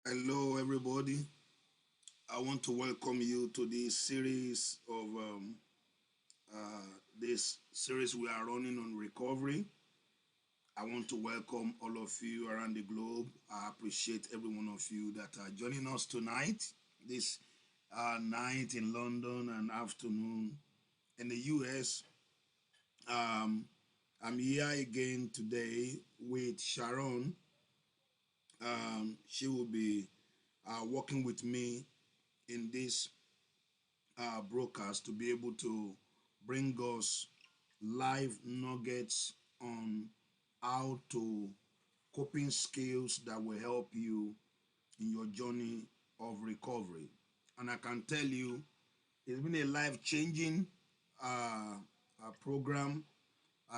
Hello, everybody. I want to welcome you to this series of this series we are running on recovery. I want to welcome all of you around the globe. I appreciate every one of you that are joining us tonight, this night in London and afternoon in the US. Um, I'm here again today with Sharon. She will be working with me in this broadcast to be able to bring us live nuggets on how to coping skills that will help you in your journey of recovery. And I can tell you, it's been a life changing uh, program.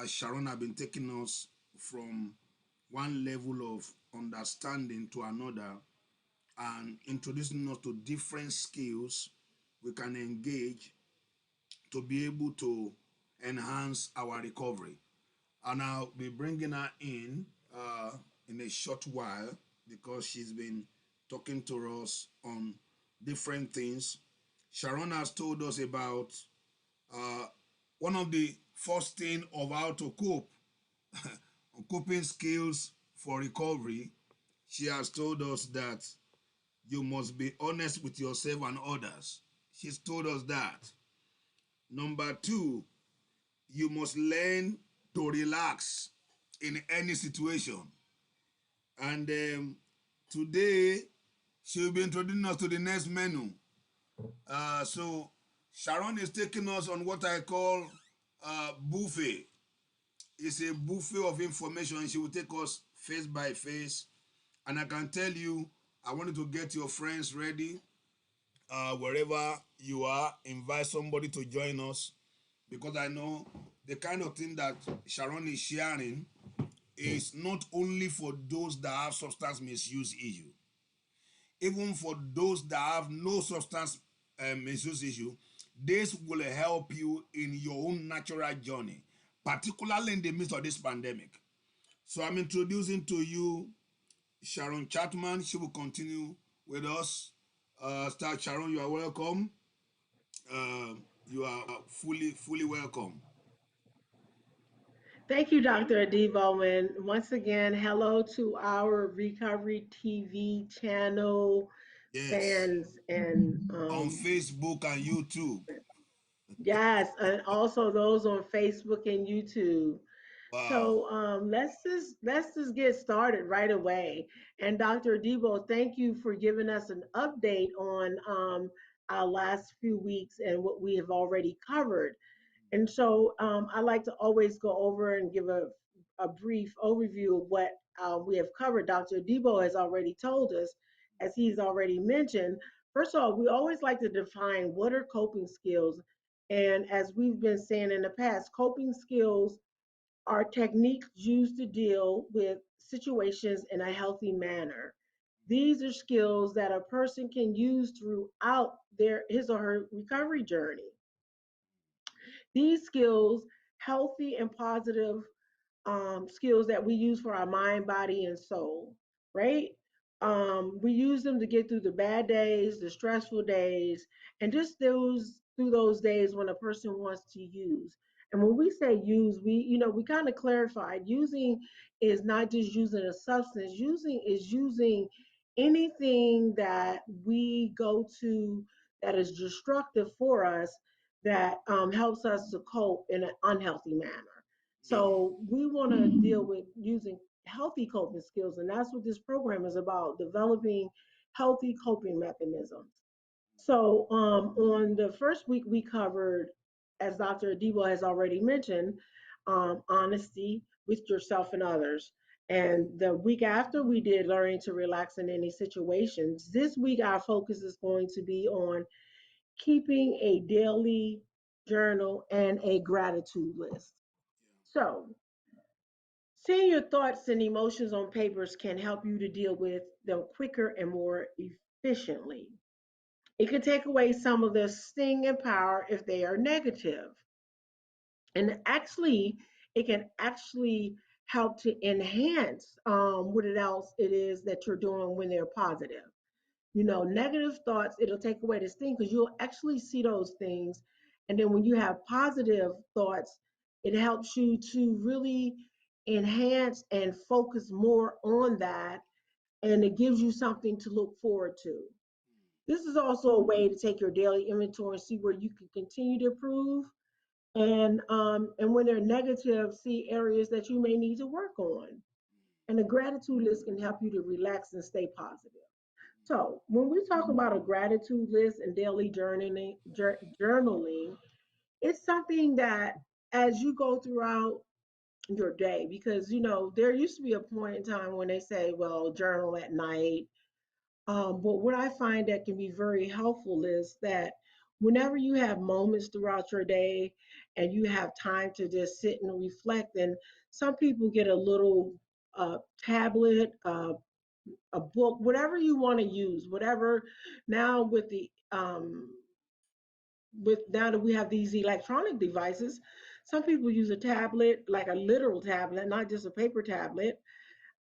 Sharon have been taking us from one level of understanding to another and introducing us to different skills we can engage to be able to enhance our recovery. And I'll be bringing her in a short while because she's been talking to us on different things. Sharon has told us about uh, one of the first thing of how to cope, coping skills for recovery. She has told us that you must be honest with yourself and others. She's told us that. Number two, you must learn to relax in any situation. And today, she'll be introducing us to the next menu. So, Sharon is taking us on what I call buffet. It's a buffet of information. She will take us face by face. And I can tell you, I want you to get your friends ready. Wherever you are, invite somebody to join us because I know the kind of thing that Sharon is sharing is not only for those that have substance misuse issue, even for those that have no substance misuse issue, this will help you in your own natural journey, particularly in the midst of this pandemic. So I'm introducing to you Sharon Chatman. She will continue with us. Star Sharon, you are welcome. Uh, you are fully welcome. Thank you, Dr. Adebo. And once again, hello to our Recovery TV channel Yes, fans and on Facebook and YouTube. yes, and also those on Facebook and YouTube. Wow. So let's just get started right away. And Dr. Adebo, thank you for giving us an update on our last few weeks and what we have already covered. And so I like to always go over and give a brief overview of what we have covered. Dr. Debo has already told us, as he's already mentioned. First of all, we always like to define what are coping skills. And as we've been saying in the past, coping skills are techniques used to deal with situations in a healthy manner. These are skills that a person can use throughout his or her recovery journey. These skills, healthy and positive skills that we use for our mind, body, and soul, right? We use them to get through the bad days, the stressful days, and just those through those days when a person wants to use. And when we say use, we kind of clarified using is not just using a substance. Using is using anything that we go to that is destructive for us that helps us to cope in an unhealthy manner. Yeah. So we want to deal with using healthy coping skills, and that's what this program is about: developing healthy coping mechanisms. So on the first week, we covered, as Dr. Adebo has already mentioned, honesty with yourself and others. And the week after, we did learning to relax in any situations. This week, our focus is going to be on keeping a daily journal and a gratitude list. So, seeing your thoughts and emotions on papers can help you to deal with them quicker and more efficiently. It can take away some of the sting and power if they are negative. And actually, it can actually help to enhance what else it is that you're doing when they're positive. Negative thoughts, it'll take away the sting because you'll actually see those things. And then when you have positive thoughts, it helps you to really enhance and focus more on that. And it gives you something to look forward to. This is also a way to take your daily inventory and see where you can continue to improve. And when they're negative, see areas that you may need to work on. And a gratitude list can help you to relax and stay positive. So, when we talk about a gratitude list and daily journaling, it's something that as you go throughout your day, because there used to be a point in time when they say, well, journal at night. But what I find that can be very helpful is that whenever you have moments throughout your day and you have time to just sit and reflect, and some people get a little tablet, a book, whatever you want to use, whatever. Now with now that we have these electronic devices, some people use a tablet, like a literal tablet, not just a paper tablet.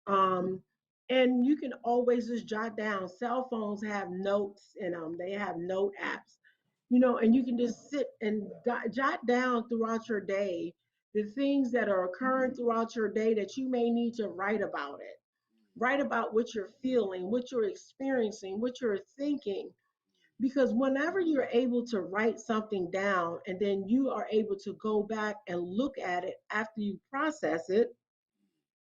um, and you can always just jot down. Cell phones have notes in them, they have note apps, and you can just sit and jot down throughout your day the things that are occurring throughout your day that you may need to write about it. Write about what you're feeling, what you're experiencing, what you're thinking. Because whenever you're able to write something down and then you are able to go back and look at it after you process it,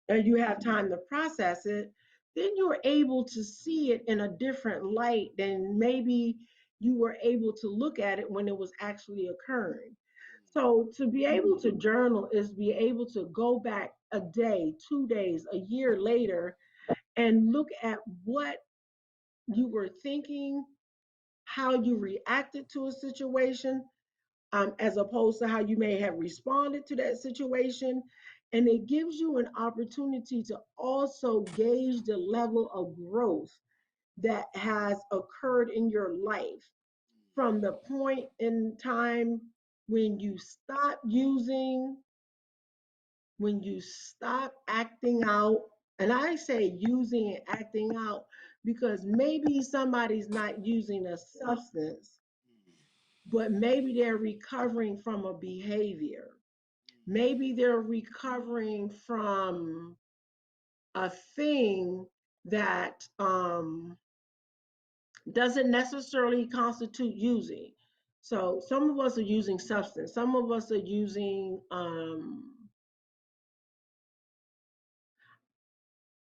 and you have time to process it, then you're able to see it in a different light than maybe you were able to look at it when it was actually occurring. So to be able to journal is be able to go back a day, 2 days, a year later, and look at what you were thinking, how you reacted to a situation, as opposed to how you may have responded to that situation. And it gives you an opportunity to also gauge the level of growth that has occurred in your life from the point in time when you stop using, when you stop acting out. And I say using and acting out because maybe somebody's not using a substance, but maybe they're recovering from a behavior. Maybe they're recovering from a thing that doesn't necessarily constitute using. So some of us are using substance. Some of us are using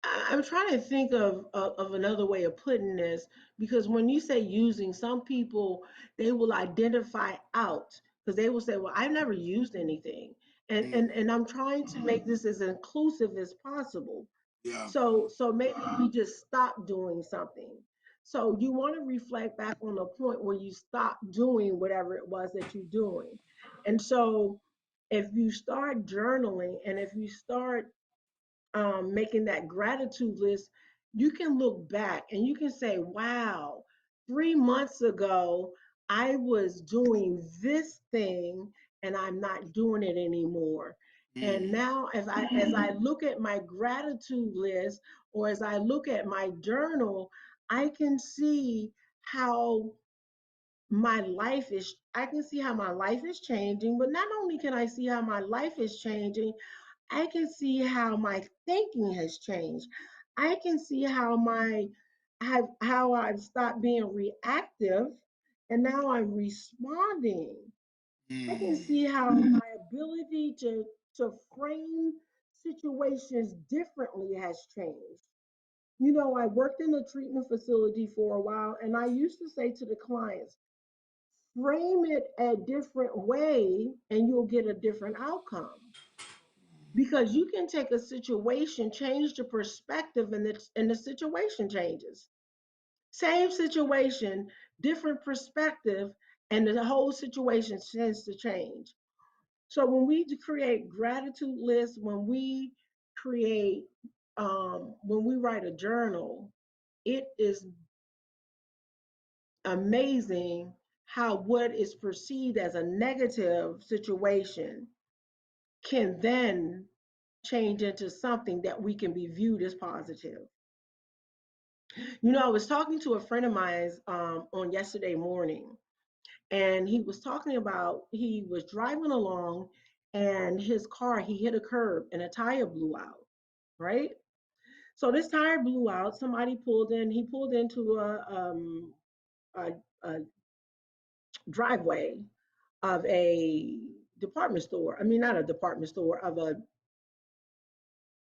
I'm trying to think of another way of putting this, because when you say using, some people, they will identify out because they will say, "Well, I've never used anything," and I'm trying to make this as inclusive as possible. Yeah. So maybe we just stop doing something. So you want to reflect back on the point where you stop doing whatever it was that you're doing, and so if you start journaling and if you start making that gratitude list, you can look back and you can say, wow, 3 months ago, I was doing this thing and I'm not doing it anymore. And Mm. now as I look at my gratitude list or as I look at my journal, I can see how I can see how my life is changing, but not only can I see how my life is changing, I can see how my thinking has changed. I can see how I've stopped being reactive and now I'm responding. I can Mm. see how my ability to frame situations differently has changed. I worked in a treatment facility for a while, and I used to say to the clients, frame it a different way and you'll get a different outcome. Because you can take a situation, change the perspective, and the situation changes. Same situation, different perspective, and the whole situation tends to change. So when we create gratitude lists, create, when we write a journal, it is amazing how what is perceived as a negative situation can then change into something that we can be viewed as positive. I was talking to a friend of mine on yesterday morning, and he was talking about he was driving along, and his car, he hit a curb and a tire blew out, right? So this tire blew out. Somebody pulled in. He pulled into a, a driveway of a department store. I mean, not a department store, of a,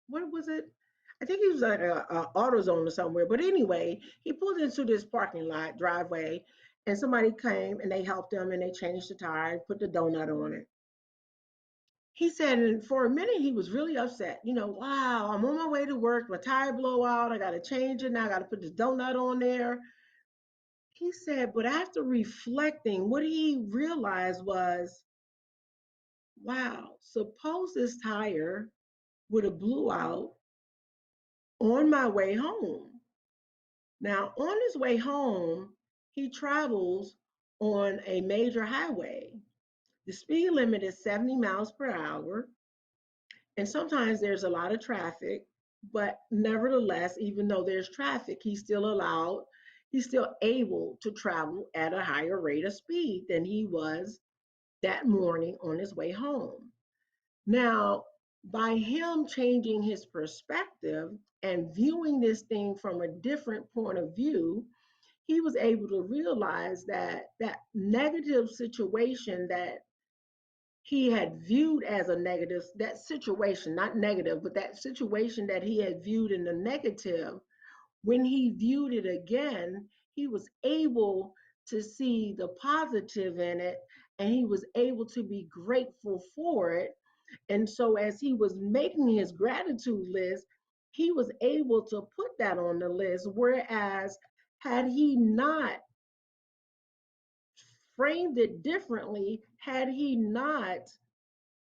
what was it? I think he was at a AutoZone or somewhere. But anyway, he pulled into this parking lot driveway, and somebody came and they helped him and they changed the tire, put the donut on it. He said, and for a minute he was really upset. Wow, I'm on my way to work, my tire blow out, I got to change it now, I got to put this donut on there. He said, but after reflecting, what he realized was, wow, suppose this tire would have blew out on my way home. Now, on his way home, he travels on a major highway. The speed limit is 70 miles per hour, and sometimes there's a lot of traffic, but nevertheless, even though there's traffic, he's still able to travel at a higher rate of speed than he was that morning on his way home. Now, by him changing his perspective and viewing this thing from a different point of view, he was able to realize that that negative situation that he had viewed as a negative, that situation, not negative, but that situation that he had viewed in the negative, when he viewed it again, he was able to see the positive in it, and he was able to be grateful for it. And so, as he was making his gratitude list, he was able to put that on the list. Whereas, had he not framed it differently, had he not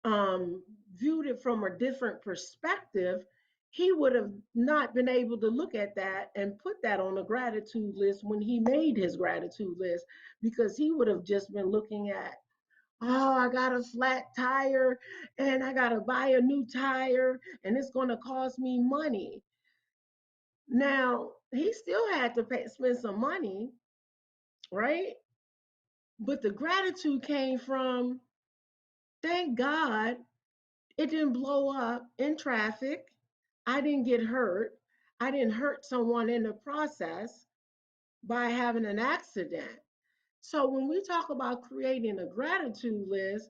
um, viewed it from a different perspective, he would have not been able to look at that and put that on a gratitude list when he made his gratitude list, because he would have just been looking at, oh, I got a flat tire and I got to buy a new tire and it's going to cost me money. Now, he still had to spend some money, right? But the gratitude came from, thank God it didn't blow up in traffic. I didn't get hurt. I didn't hurt someone in the process by having an accident. So when we talk about creating a gratitude list,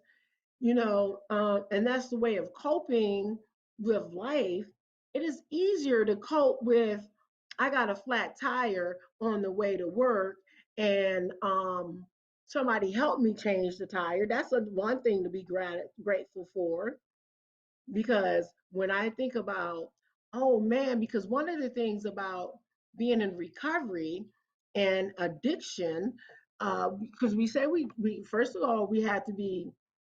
and that's the way of coping with life, it is easier to cope with, I got a flat tire on the way to work, and somebody helped me change the tire. That's one thing to be grateful for, because when I think about, oh man, because one of the things about being in recovery and addiction, because we say we first of all, we have to be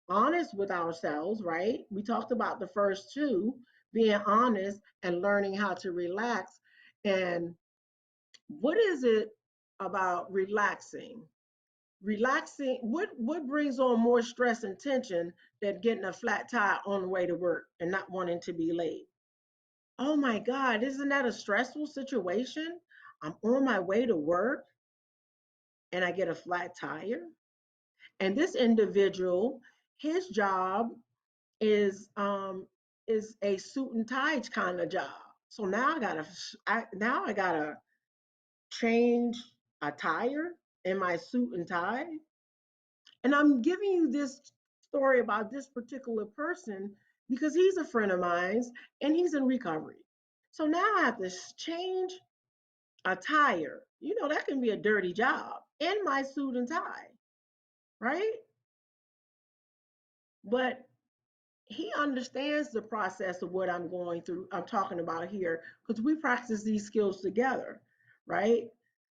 honest with ourselves, right? We talked about the first two, being honest and learning how to relax. And what is it about relaxing? Relaxing, what brings on more stress and tension than getting a flat tire on the way to work and not wanting to be late? Oh my God, isn't that a stressful situation? I'm on my way to work and I get a flat tire. And this individual, his job is um is a suit and tie kind of job. So now I gotta change a tire in my suit and tie. And I'm giving you this story about this particular person because he's a friend of mine and he's in recovery. So now I have to change a tire. That can be a dirty job in my suit and tie, right? But he understands the process of what I'm going through, I'm talking about here, because we practice these skills together, right?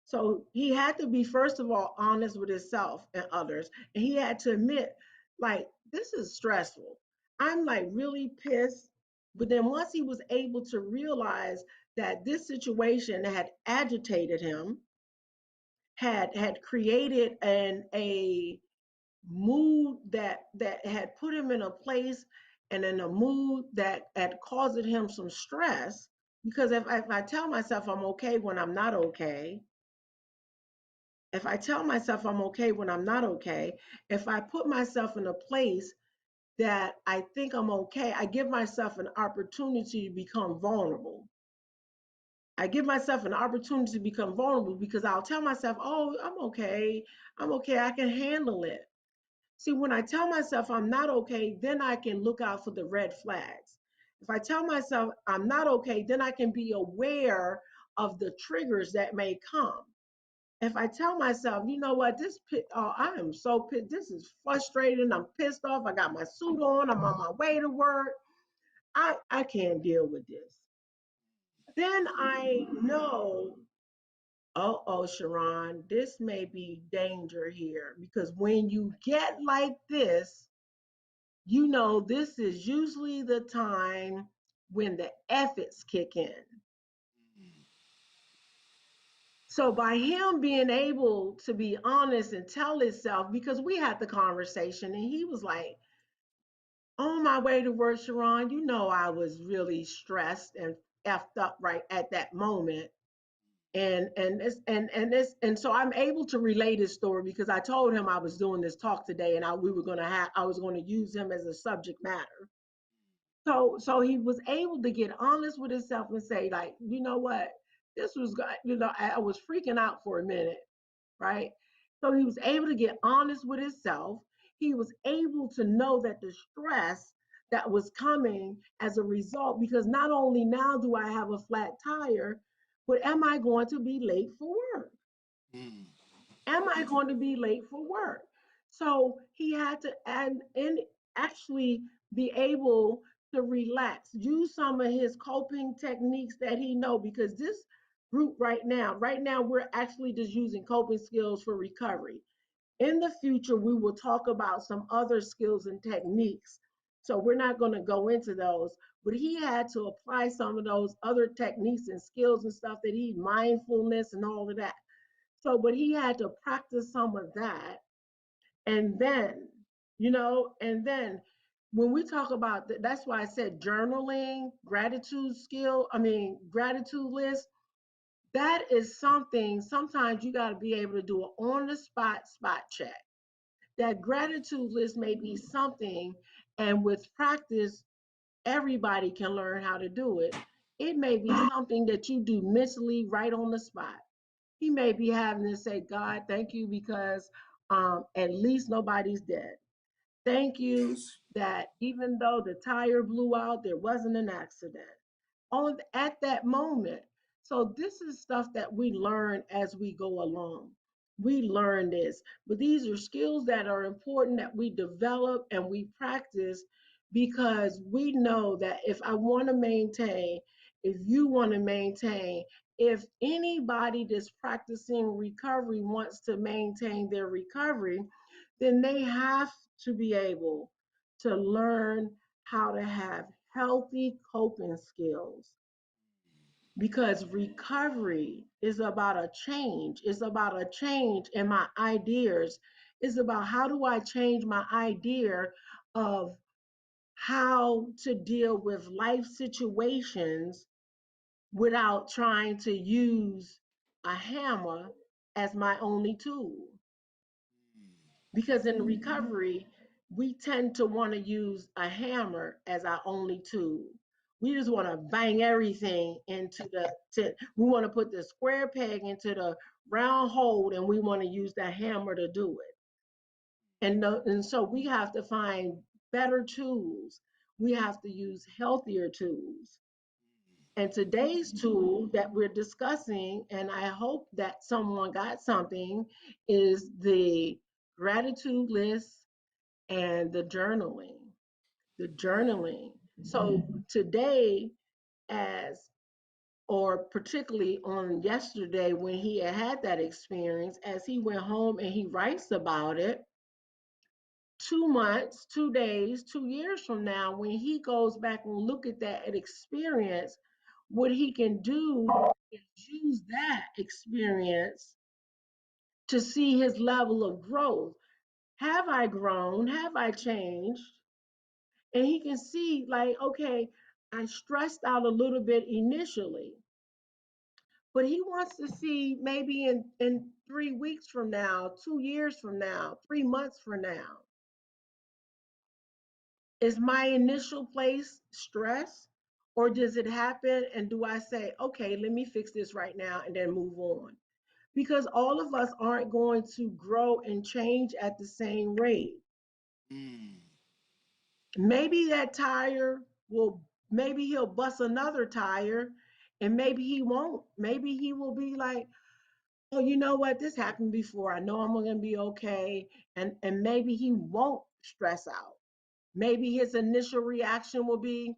So he had to be, first of all, honest with himself and others. And he had to admit, like, this is stressful. I'm like really pissed. But then once he was able to realize that this situation had agitated him, had created a mood that had put him in a place and in a mood that had caused him some stress, Because if I tell myself I'm okay when I'm not okay, if I tell myself I'm okay when I'm not okay, if I put myself in a place that I think I'm okay, I give myself an opportunity to become vulnerable. I give myself an opportunity to become vulnerable because I'll tell myself, oh, I'm okay. I'm okay. I can handle it. See, when I tell myself I'm not okay, then I can look out for the red flags. If I tell myself I'm not okay, then I can be aware of the triggers that may come. If I tell myself, you know what, oh, I am so pissed. This is frustrating. I'm pissed off. I got my suit on. I'm on my way to work. I can't deal with this. Then I know, oh, Sharon, this may be danger here because when you get like this, you know, this is usually the time when the efforts kick in. So by him being able to be honest and tell himself, because we had the conversation and he was like, on my way to work, Sharon, you know, I was really stressed and effed up right at that moment. And so I'm able to relate his story because I told him I was doing this talk today and we were going to have I was going to use him as a subject matter. So he was able to get honest with himself and say, like, you know what, this was good. You know, I was freaking out for a minute, right? So he was able to get honest with himself. He was able to know that the stress that was coming as a result, because not only now do I have a flat tire, but am I going to be late for work? Mm. Am I going to be late for work? So he had to add and actually be able to relax, use some of his coping techniques that he know because this group right now we're actually just using coping skills for recovery. In the future, we will talk about some other skills and techniques. So we're not going to go into those, but he had to apply some of those other techniques and skills and stuff that he mindfulness and all of that. So, but he had to practice some of that. And then, and then when we talk about that, that's why I said journaling, gratitude list. That is something, sometimes you got to be able to do an on the spot check. That gratitude list may be something, and with practice, everybody can learn how to do it. It may be something that you do mentally right on the spot. He may be having to say, God, thank you because at least nobody's dead. Thank you Yes. that even though the tire blew out, there wasn't an accident on at that moment. So this is stuff that we learn as we go along. We learn this, but these are skills that are important that we develop and we practice because we know that if I want to maintain, if you want to maintain, if anybody that's practicing recovery wants to maintain their recovery, then they have to be able to learn how to have healthy coping skills because recovery is about a change. It's about a change in my ideas. It's about how do I change my idea of how to deal with life situations without trying to use a hammer as my only tool. Because in recovery, we tend to want to use a hammer as our only tool. We just want to bang everything we want to put the square peg into the round hole and we want to use that hammer to do it. And so we have to find better tools. We have to use healthier tools. And today's tool that we're discussing, and I hope that someone got something, is the gratitude list and the journaling. The journaling. So today, as or particularly on yesterday when he had that experience, as he went home and he writes about it, 2 months, 2 days, 2 years from now, when he goes back and look at that experience, what he can do is use that experience to see his level of growth. Have I grown? Have I changed? And he can see, like, okay, I stressed out a little bit initially, but he wants to see maybe in 3 weeks from now, 2 years from now, 3 months from now. Is my initial place stress, or does it happen and do I say, okay, let me fix this right now and then move on? Because all of us aren't going to grow and change at the same rate. Mm. Maybe that tire will, maybe he'll bust another tire, and maybe he won't. Maybe he will be like, oh, you know what? This happened before. I know I'm going to be okay. And maybe he won't stress out. Maybe his initial reaction will be,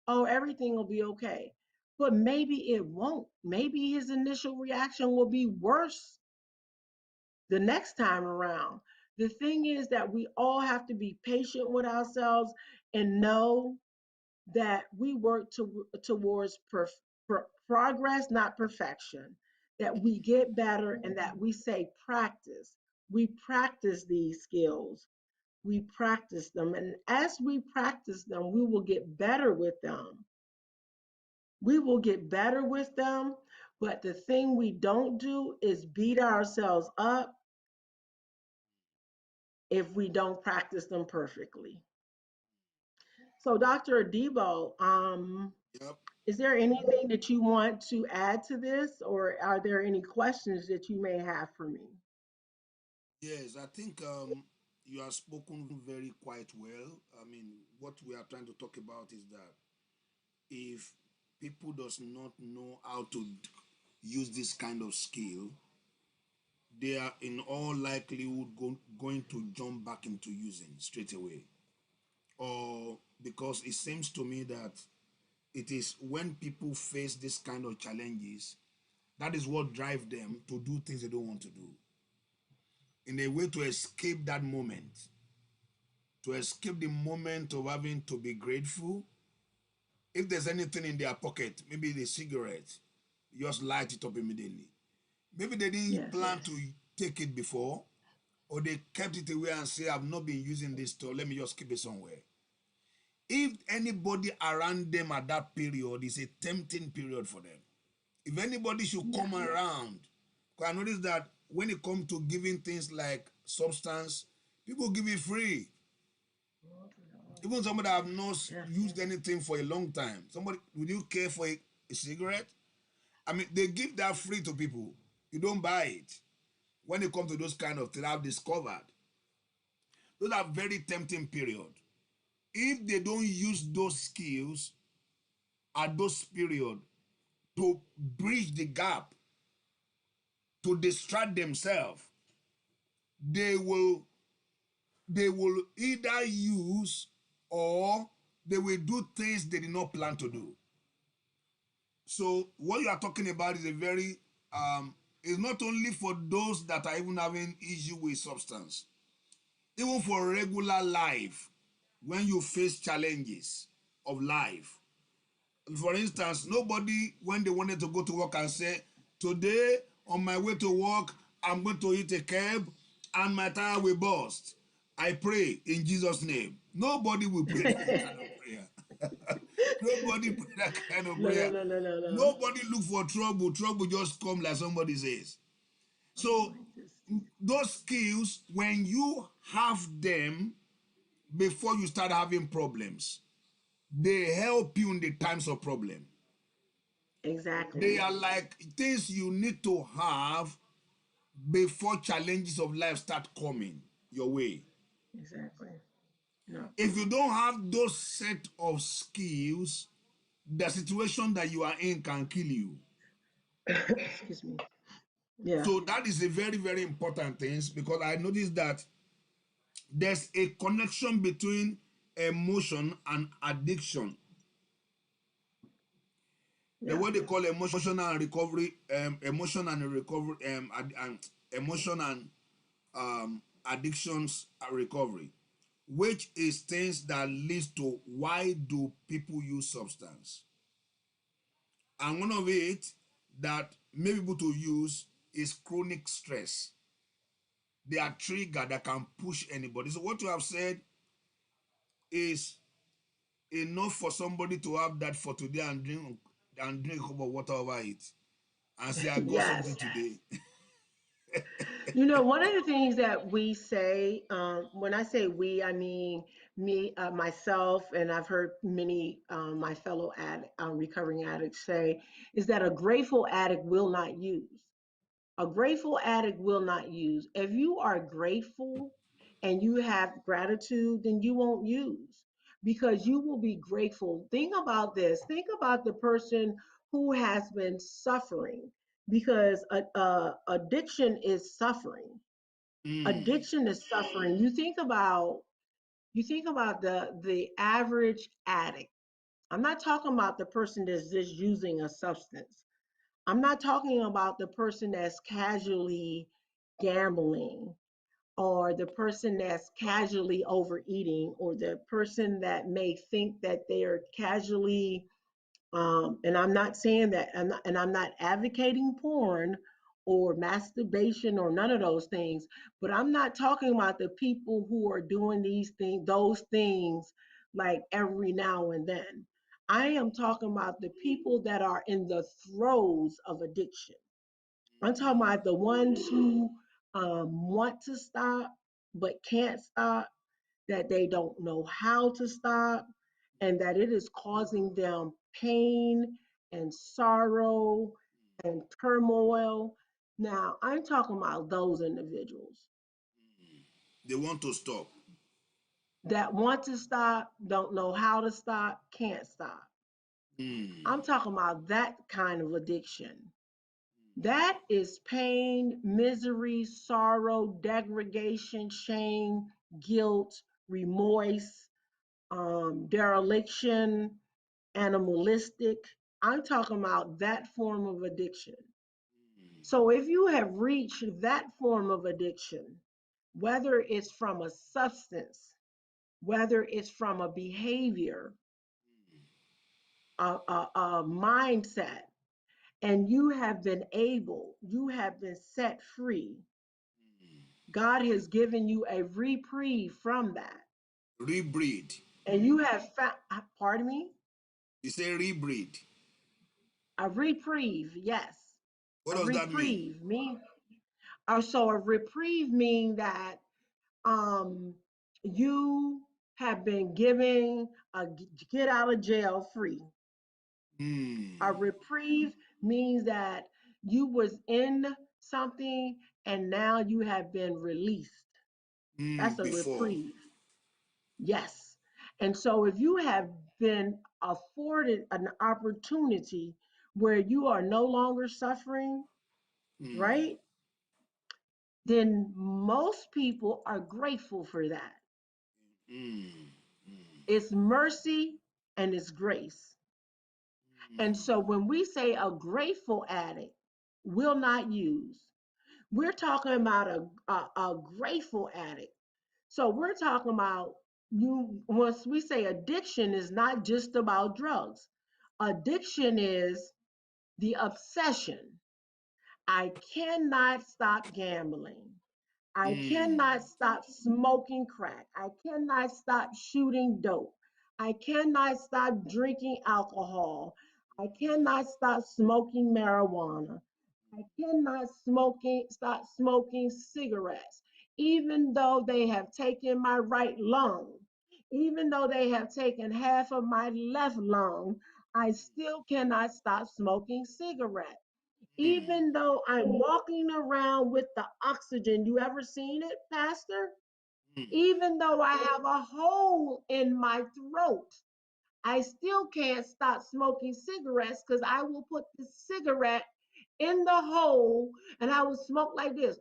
oh, everything will be okay. But maybe it won't. Maybe his initial reaction will be worse the next time around. The thing is that we all have to be patient with ourselves and know that we work towards progress, not perfection, that we get better and that we say practice. We practice these skills. We practice them. And as we practice them, we will get better with them. We will get better with them. But the thing we don't do is beat ourselves up if we don't practice them perfectly. So, Dr. Adebo, Yep. is there anything that you want to add to this, or are there any questions that you may have for me? Yes, I think you have spoken very quite well. I mean, what we are trying to talk about is that if people does not know how to use this kind of skill, they are in all likelihood going to jump back into using straight away. Or because it seems to me that it is when people face this kind of challenges, that is what drive them to do things they don't want to do. In a way to escape that moment, to escape the moment of having to be grateful. If there's anything in their pocket, maybe the cigarette, just light it up immediately. Maybe they didn't Yes. plan to take it before, or they kept it away and say, I've not been using this store, let me just keep it somewhere. If anybody around them at that period is a tempting period for them, if anybody should Yeah. come around, because I notice that when it comes to giving things like substance, people give it free. Even somebody that have not Yeah. used anything for a long time. Somebody, would you care for a cigarette? I mean, they give that free to people. You don't buy it. When it comes to those kind of things, I've discovered those are very tempting period. If they don't use those skills at those period to bridge the gap, to distract themselves, they will they will either use or they will do things they did not plan to do. So what you are talking about is a very is not only for those that are even having issue with substance, even for regular life, when you face challenges of life. For instance, nobody when they wanted to go to work and say, today on my way to work, I'm going to hit a curb and my tire will burst. I pray in Jesus' name. Nobody will pray that kind of prayer. Nobody pray that kind of No, no, prayer. no, no, no, no. Nobody look for trouble. Trouble just come like somebody says. Oh So my goodness. those skills, when you have them before you start having problems, they help you in the times of problem. They Exactly. are like things you need to have before challenges of life start coming your way. Exactly. No. If you don't have those set of skills, the situation that you are in can kill you. Excuse me. Yeah. So that is a very, very important thing because I noticed that there's a connection between emotion and addiction. The Yeah. what they call emotional and recovery, emotion and recovery, emotion and addictions recovery, which is things that leads to why do people use substance. And one of it that may be able to use is chronic stress. They are trigger that can push anybody. So what you have said is enough for somebody to have that for today and drink a cup of water over it and say, I got something Yes. today. One of the things that we say, when I say we, I mean me, myself, and I've heard many my fellow recovering addicts say, is that a grateful addict will not use. A grateful addict will not use. If you are grateful and you have gratitude, then you won't use because you will be grateful. Think about this. Think about the person who has been suffering because addiction is suffering. Mm, Addiction is suffering. You think about the average addict. I'm not talking about the person that's just using a substance. I'm not talking about the person that's casually gambling or the person that's casually overeating or the person that may think that they are casually and I'm not saying that and I'm not advocating porn or masturbation or none of those things, but I'm not talking about the people who are doing those things like every now and then. I am talking about the people that are in the throes of addiction. I'm talking about the ones who want to stop but can't stop, that they don't know how to stop, and that it is causing them pain and sorrow and turmoil. Now, I'm talking about those individuals they want to stop. that want to stop, don't know how to stop, can't stop. I'm Mm, talking about that kind of addiction. That is pain, misery, sorrow, degradation, shame, guilt, remorse, dereliction, animalistic. I'm talking about that form of addiction. So if you have reached that form of addiction, whether it's from a substance, whether it's from a behavior, a mindset, and you have been set free, God has given you a reprieve from that. rebreed. And you have found, pardon me, You say rebreed. a reprieve, yes. What A does that mean? reprieve mean, or so a reprieve mean that um you have been given a get out of jail free. A Mm, reprieve means that you was in something and now you have been released. That's a before. reprieve. Yes. And so if you have been afforded an opportunity where you are no longer suffering, Mm, right? Then most people are grateful for that. mm, mm, It's mercy and it's grace. And mm, so when we say a grateful addict will not use, we're talking about a grateful addict. So we're talking about you, once we say addiction is not just about drugs. Addiction is the obsession. I cannot stop gambling. I cannot mm, stop smoking crack. I cannot stop shooting dope. I cannot stop drinking alcohol. I cannot stop smoking marijuana. I cannot stop smoking cigarettes, even though they have taken my right lung, even though they have taken half of my left lung. I still cannot stop smoking cigarettes mm, even though I'm walking around with the oxygen. You ever seen it, Pastor? mm, Even though I have a hole in my throat, I still can't stop smoking cigarettes because I will put the cigarette in the hole and I will smoke like this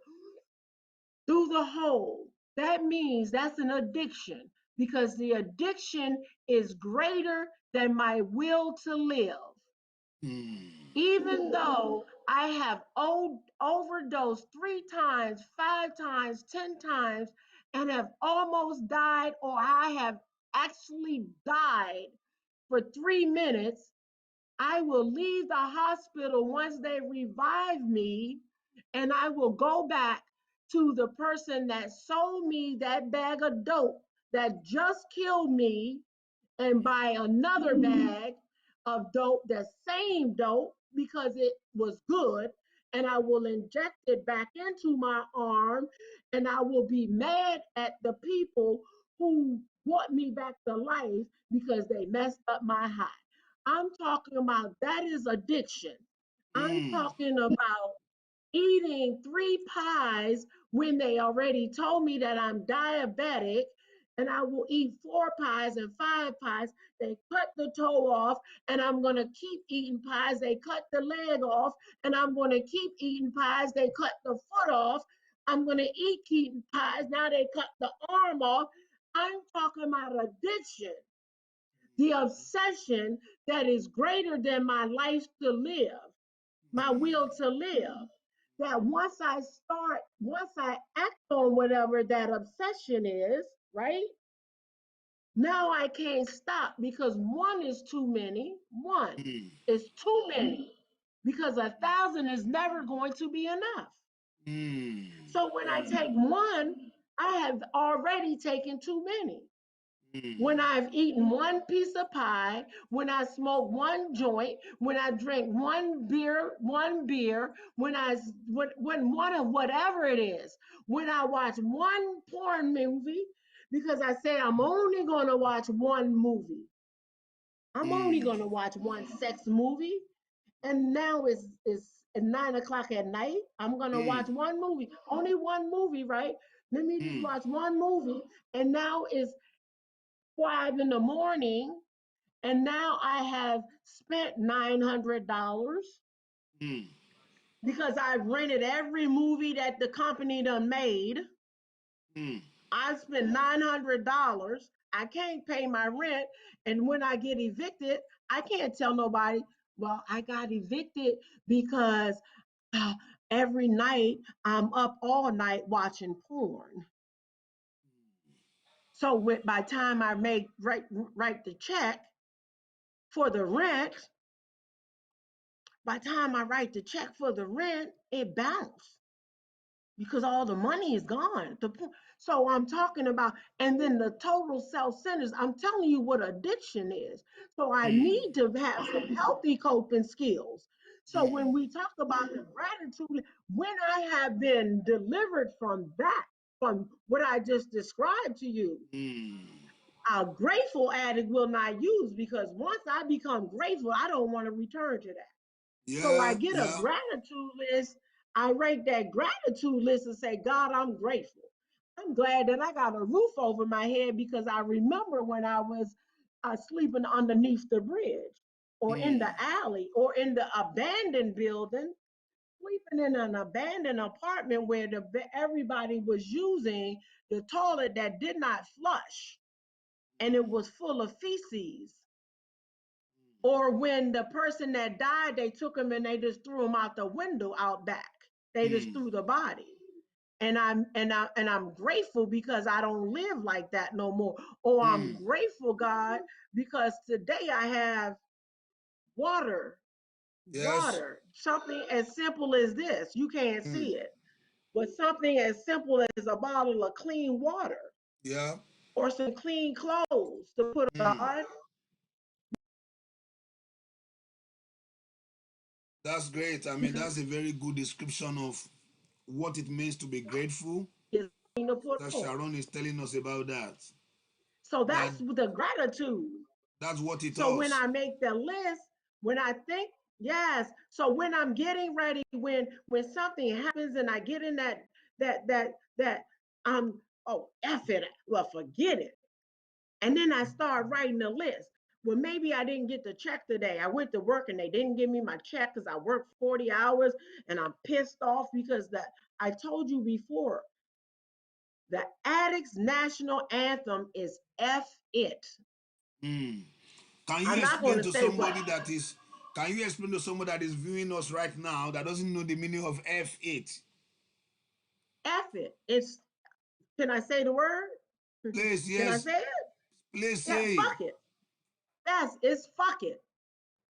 through the hole. That means that's an addiction because the addiction is greater than my will to live. mm, Even though I have overdosed 3 times, 5 times, 10 times, and have almost died, or I have actually died for 3 minutes, I will leave the hospital once they revive me, and I will go back to the person that sold me that bag of dope that just killed me and buy another bag of dope, the same dope, because it was good, and I will inject it back into my arm, and I will be mad at the people who brought me back to life because they messed up my high. I'm talking about that is addiction. I'm Mm. talking about eating 3 pies when they already told me that I'm diabetic, and I will eat 4 pies and 5 pies. They cut the toe off, and I'm going to keep eating pies. They cut the leg off, and I'm going to keep eating pies. They cut the foot off. I'm going to keep eating pies. Now they cut the arm off. I'm talking about addiction, the obsession that is greater than my life to live, my will to live. That once I act on whatever that obsession is, right? Now I can't stop because one is too many. One Mm. is too many because 1,000 is never going to be enough. Mm. So when I take one, I have already taken too many. When Mm. I've eaten one piece of pie, when I smoke one joint, when I drink one beer, when one of whatever it is, when I watch one porn movie, because I say I'm only going to watch one movie. I'm only Mm. going to watch one sex movie, and now it's at 9 o'clock at night. I'm gonna watch Mm. one movie, only one movie, right? Let me just Mm. watch one movie, and now it's 5 in the morning, and now I have spent $900 Mm. because I've rented every movie that the company done made. Mm. I spent $900. I can't pay my rent, and when I get evicted, I can't tell nobody. Well, I got evicted because uh, every night I'm up all night watching porn. So by the time I write the check for the rent, by the time I write the check for the rent, it bounced because all the money is gone. So I'm talking about, and then the total self-centered. I'm telling you what addiction is. So I Mm. need to have some healthy coping skills. So Mm. when we talk about the gratitude, when I have been delivered from that, from what I just described to you, Mm. a grateful addict will not use, because once I become grateful, I don't want to return to that. So I Yeah. get a Yeah. gratitude list. I write that gratitude list and say, God, I'm grateful. I'm glad that I got a roof over my head, because I remember when I was sleeping underneath the bridge or in the Mm. alley or in the abandoned building, sleeping in an abandoned apartment where everybody was using the toilet that did not flush, and it was full of feces. Or when the person that died, they took him and they just threw him out the window out back. They just Mm. threw the body. And I'm grateful because I don't live like that no more. Or I'm Mm. grateful, God, because today I have water. Yes. Water. Something as simple as this. You can't Mm. see it. But something as simple as a bottle of clean water Yeah. or some clean clothes to put Mm. on. That's great. I mean, Because that's a very good description of what it means to be grateful. it's clean to put That on. Sharon is telling us about that. So That that's the gratitude. that's what it So when does. I make the list, when I think, yes. So when I'm getting ready, when something happens and I get in that oh F it, well forget it. And then I start writing a list. Well, maybe I didn't get the check today. I went to work and they didn't give me my check because I worked 40 hours, and I'm pissed off because that I told you before, the Addicts National Anthem is F it. Mm. Can you I'm not going explain to to say what somebody that is can you explain to somebody that is viewing us right now that doesn't know the meaning of F8? F it. It's, can I say the word? Please, Can I yes, say it? please Yeah, say. fuck it. Yes, it's fuck it.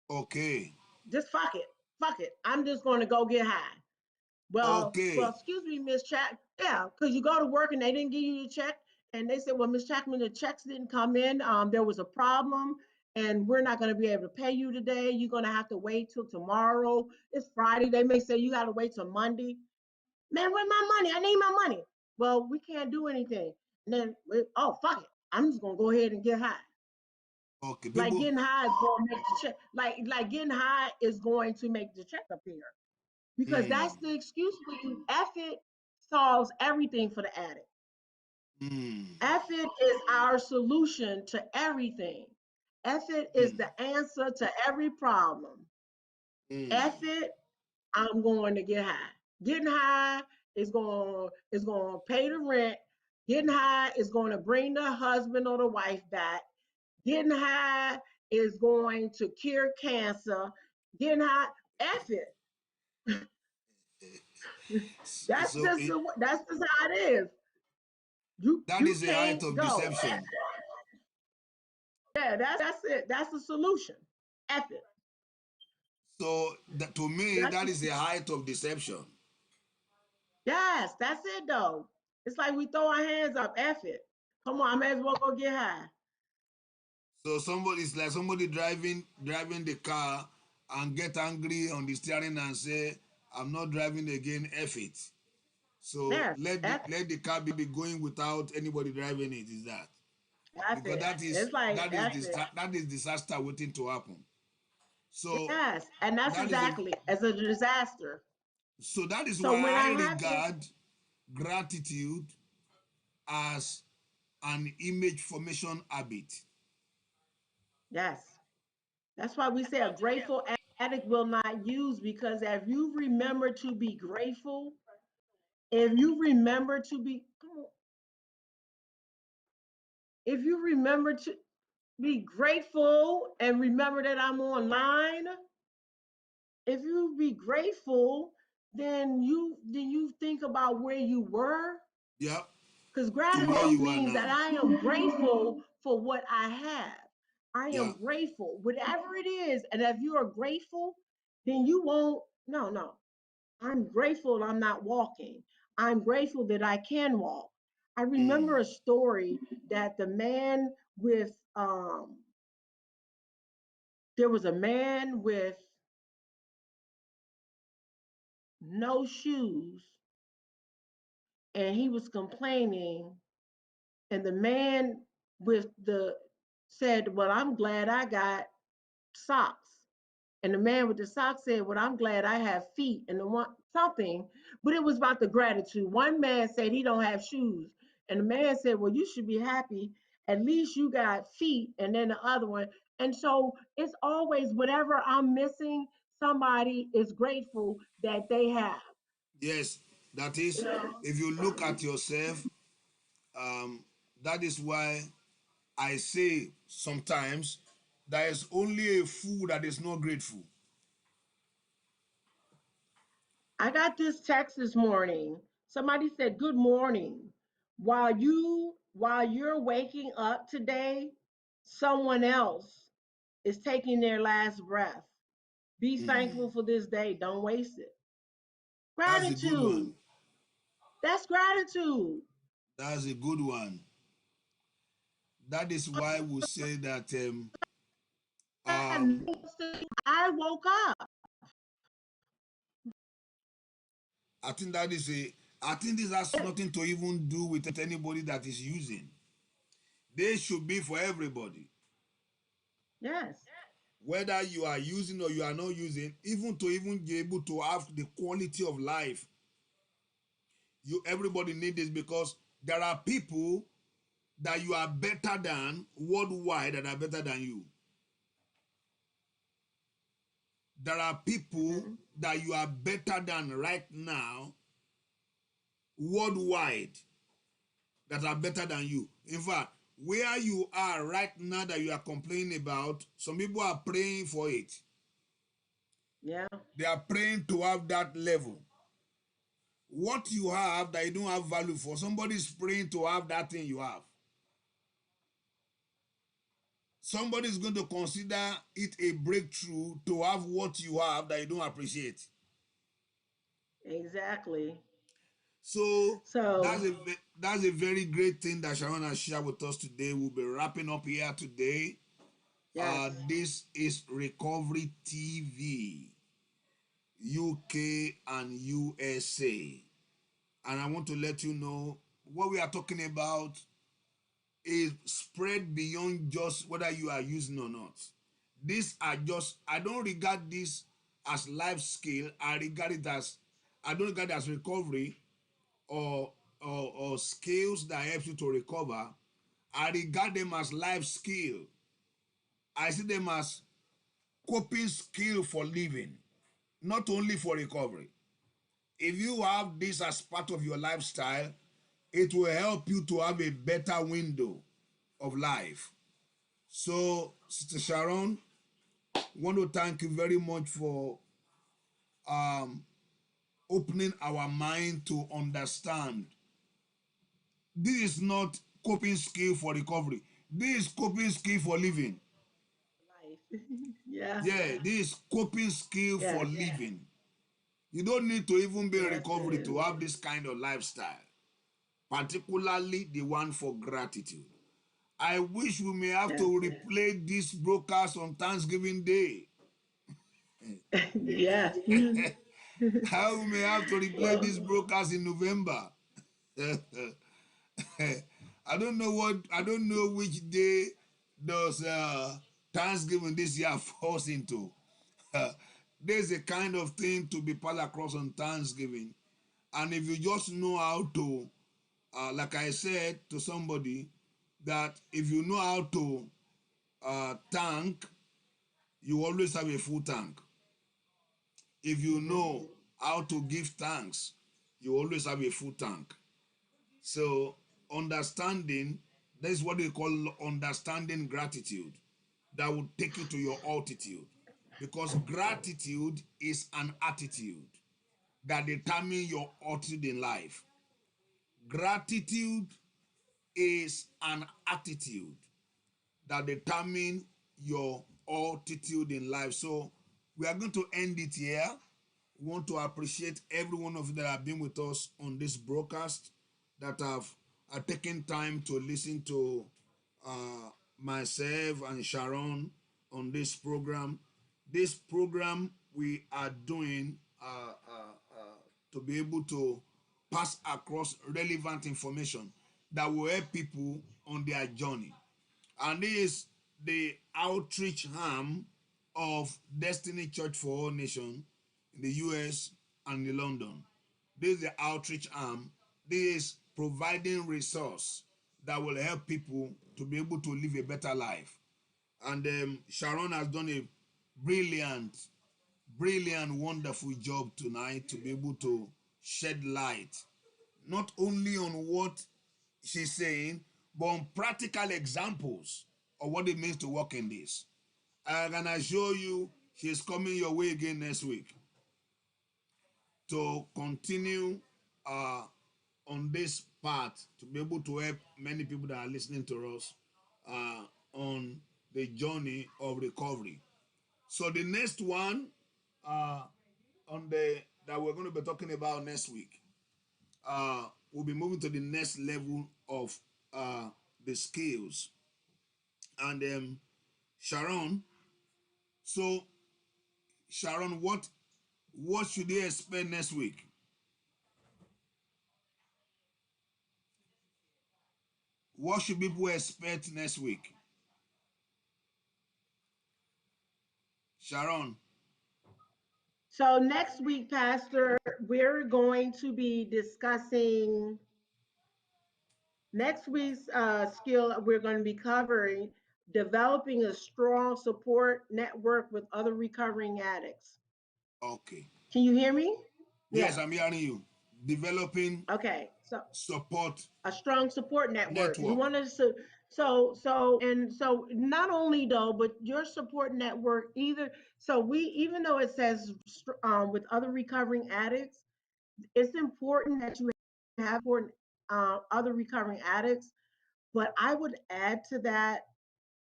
Okay. Just fuck it. Fuck it. I'm just going to go get high. Well, Okay. excuse me, Miss Chat. Yeah, because you go to work and they didn't give you your check, And they said, well, Ms. Chapman, the checks didn't come in. There was a problem, and we're not going to be able to pay you today. You're going to have to wait till tomorrow. It's Friday. They may say you got to wait till Monday. Man, where's my money? I need my money. Well, we can't do anything. And then, oh, fuck it. I'm just going to go ahead and get high. Okay, Like people. getting high is going to make the check. Like getting high is going to make the check appear because that's Mm, the excuse for you. Effort solves everything for the addict. mm, Effort is our solution to everything. Effort is mm, the answer to every problem. mm, Effort, I'm going to get high. Getting high is going to pay the rent. Getting high is going to bring the husband or the wife back. Getting high is going to cure cancer. Getting high, effort. That's so just it, how it is. You that you is a height can't of go. deception. Yeah, that's it. That's the solution. Effort. So that, to me, That's that the, is a height of deception. yes, that's it though. It's like we throw our hands up. Effort. Come on, I may as well go get high. So somebody is like somebody driving the car and get angry on the steering and say, "I'm not driving again. F it." So Yes, effort. let the car be going without anybody driving it. Is that That's because it. It's like effort. that is disaster waiting to happen. So Yes, and that's that is a exactly as a disaster. so that is So why when I I have this, regard gratitude as an image formation habit. yes, that's why we say a grateful addict will not use because if you remember to be grateful, if you remember to be, come on, if you remember to be grateful and remember that I'm online, if you be grateful, then you think about where you were Yeah, because to where gratitude you are means that now. I am grateful for what I have. I Yeah. am grateful, whatever it is. And if you are grateful, then you won't. No, no. I'm grateful I'm not walking. I'm grateful that I can walk. I remember Mm. a story that the man with there was a man with no shoes and he was complaining and the man with the said, well, I'm glad I got socks. And the man with the socks said, well, I'm glad I have feet. And the one something, but it was about the gratitude. One man said he don't have shoes. And the man said, well, you should be happy. At least you got feet. And then the other one. And so it's always whatever I'm missing, somebody is grateful that they have. Yes, that is, if you look at yourself, um, that is why I say sometimes there is only a fool that is not grateful. I got this text this morning. Somebody said, "Good morning. While you're waking up today, someone else is taking their last breath. Be thankful Mm. for this day. Don't waste it." That's a good Gratitude. one. That's gratitude. That's a good one. That is why we say that um, I woke up. I think that is a I think this has nothing to even do with anybody that is using. They should be for everybody. Yes, Whether you are using or you are not using, even to even be able to have the quality of life, you everybody need this because there are people that you are better than worldwide that are better than you. There are people mhm, that you are better than right now worldwide that are better than you. In fact, where you are right now that you are complaining about, some people are praying for it. yeah, They are praying to have that level. What you have that you don't have value for, somebody is praying to have that thing you have. Somebody is going to consider it a breakthrough to have what you have that you don't appreciate. exactly. So So that's a very great thing that Sharon has shared with us today. We'll be wrapping up here today. yes. This is Recovery TV, UK and USA. And I want to let you know what we are talking about is spread beyond just whether you are using or not. These are just, I don't regard this as life skill. I don't regard it as recovery or, or skills that help you to recover. I regard them as life skill. I see them as coping skill for living, not only for recovery. If you have this as part of your lifestyle, it will help you to have a better window of life. So, Sister Sharon, want to thank you very much for um, opening our mind to understand this is not coping skill for recovery. This is coping skill for living. Life. Yeah. Yeah, this is coping skill for Yes. living. You don't need to even be in Yes, it recovery to is. have this kind of lifestyle, particularly the one for gratitude. I wish we may have to Yes. replay this broadcast on Thanksgiving Day. Yes. How we may have to replay Well, this broadcast in November. I don't know which day does Thanksgiving this year falls into. There's a kind of thing to be passed across on Thanksgiving. And if you just know how to, like I said to somebody, that if you know how to tank, you always have a full tank. If you mhm. know how to give thanks, you always have a full tank. So, understanding, that is what they call understanding gratitude, that will take you to your altitude. Because gratitude is an attitude that determines your altitude in life. Gratitude is an attitude that determine your altitude in life. So we are going to end it here. We want to appreciate every one of you that have been with us on this broadcast, that have taken time to listen to myself and Sharon on this program. This program we are doing to be able to pass across relevant information that will help people on their journey. And this is the outreach arm of Destiny Church for All Nations in the US and in London. This is the outreach arm. This is providing resource that will help people to be able to live a better life. And Sharon has done a brilliant, wonderful job tonight to be able to shed light not only on what she's saying, but on practical examples of what it means to work in this. I can assure you she's coming your way again next week to continue uh, on this path to be able to help many people that are listening to us uh, on the journey of recovery. So the next one uh, on the that we're going to be talking about next week, we'll be moving to the next level of the skills. And Sharon, so Sharon, what should they expect next week? What should people expect next week? Sharon. So next week, Pastor, we're going to be discussing next week's skill. We're going to be covering developing a strong support network with other recovering addicts. Okay. Can you hear me? Yes, Yeah. I'm hearing you. Developing Okay. So support a strong support network. We network. want to so not only though, but your support network either. So we even though it says with other recovering addicts, it's important that you have for other recovering addicts. But I would add to that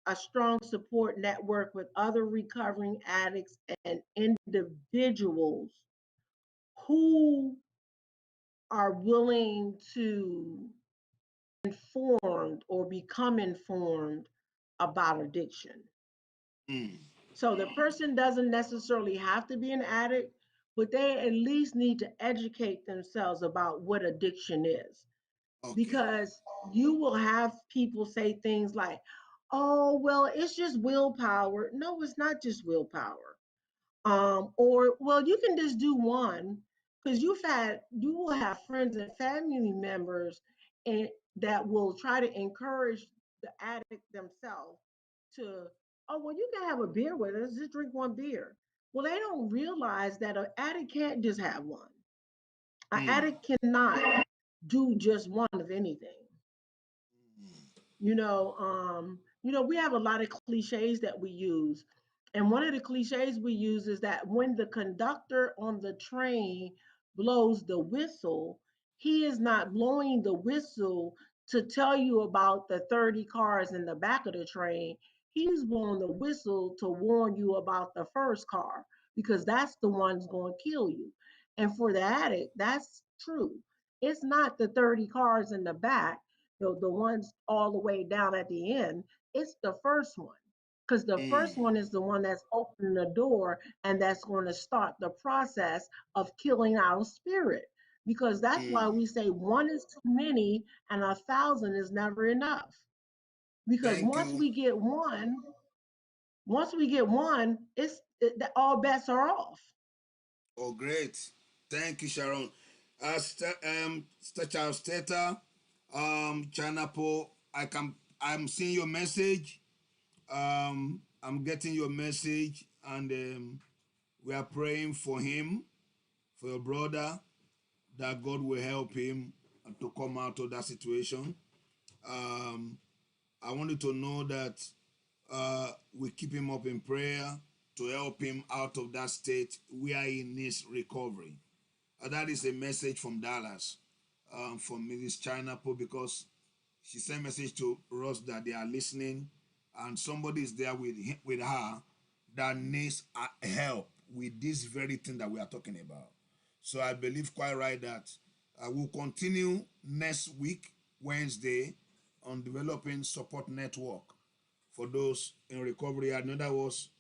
a strong support network with other recovering addicts and individuals who are willing to informed or become informed about addiction. Mm. So the person doesn't necessarily have to be an addict, but they at least need to educate themselves about what addiction is. Okay. Because you will have people say things like, oh, well, it's just willpower. No, it's not just willpower. Or, well, you can just do one, because you will have friends and family members and that will try to encourage the addict themselves to, oh, well, you can have a beer with us, just drink one beer. Well, they don't realize that an addict can't just have one. An Mm. addict cannot do just one of anything. We have a lot of cliches that we use. And one of the cliches we use is that when the conductor on the train blows the whistle, he is not blowing the whistle to tell you about the 30 cars in the back of the train. He's blowing the whistle to warn you about the first car, because that's the one that's going to kill you. And for the addict, that's true. It's not the 30 cars in the back, the ones all the way down at the end. It's the first one, because the first Mm. one is the one that's opening the door, and that's going to start the process of killing our spirit. Because that's why Mm. we say one is too many and 1,000 is never enough. Because Thank you. once we get one, all bets are off. Oh, great. Thank you, Sharon. Charles Theta, China Po, I'm seeing your message. I'm getting your message, and we are praying for him, for your brother, that God will help him to come out of that situation. Um, I want you to know that we keep him up in prayer to help him out of that state where he needs recovery. That is a message from Dallas, from Mrs. China Po, because she sent a message to Ross that they are listening, and somebody is there with her that needs help with this very thing that we are talking about. So I believe quite right that we'll continue next week, Wednesday, on developing support network for those in recovery. In other words,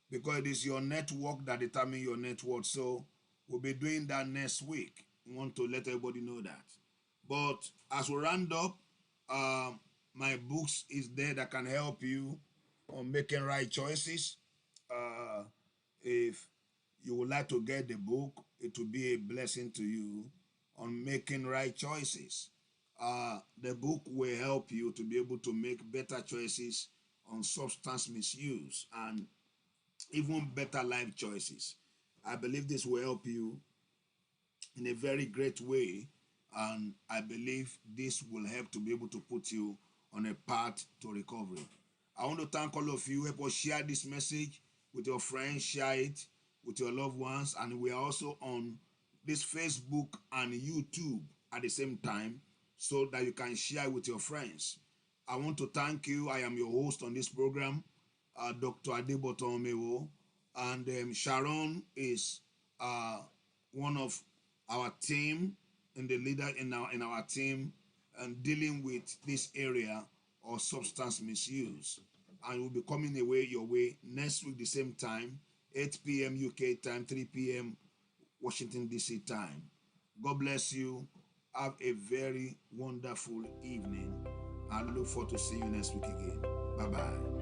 because it is your network that determines your net worth. So we'll be doing that next week. We want to let everybody know that. But as we round up, my books is there that can help you on making right choices. Uh, if you would like to get the book, it will be a blessing to you on making right choices. The book will help you to be able to make better choices on substance misuse and even better life choices. I believe this will help you in a very great way, and I believe this will help to be able to put you on a path to recovery. I want to thank all of you. Help us share this message with your friends, share it with your loved ones, and we are also on this Facebook and YouTube at the same time so that you can share with your friends. I want to thank you. I am your host on this program, Dr. Adebo Tomomewo, and Sharon is uh, one of our team and the leader in our team and dealing with this area of substance misuse. And we'll be coming away your way next week the same time, 8 p.m. UK time, 3 p.m. Washington DC time. God bless you. Have a very wonderful evening. I look forward to seeing you next week again. Bye bye.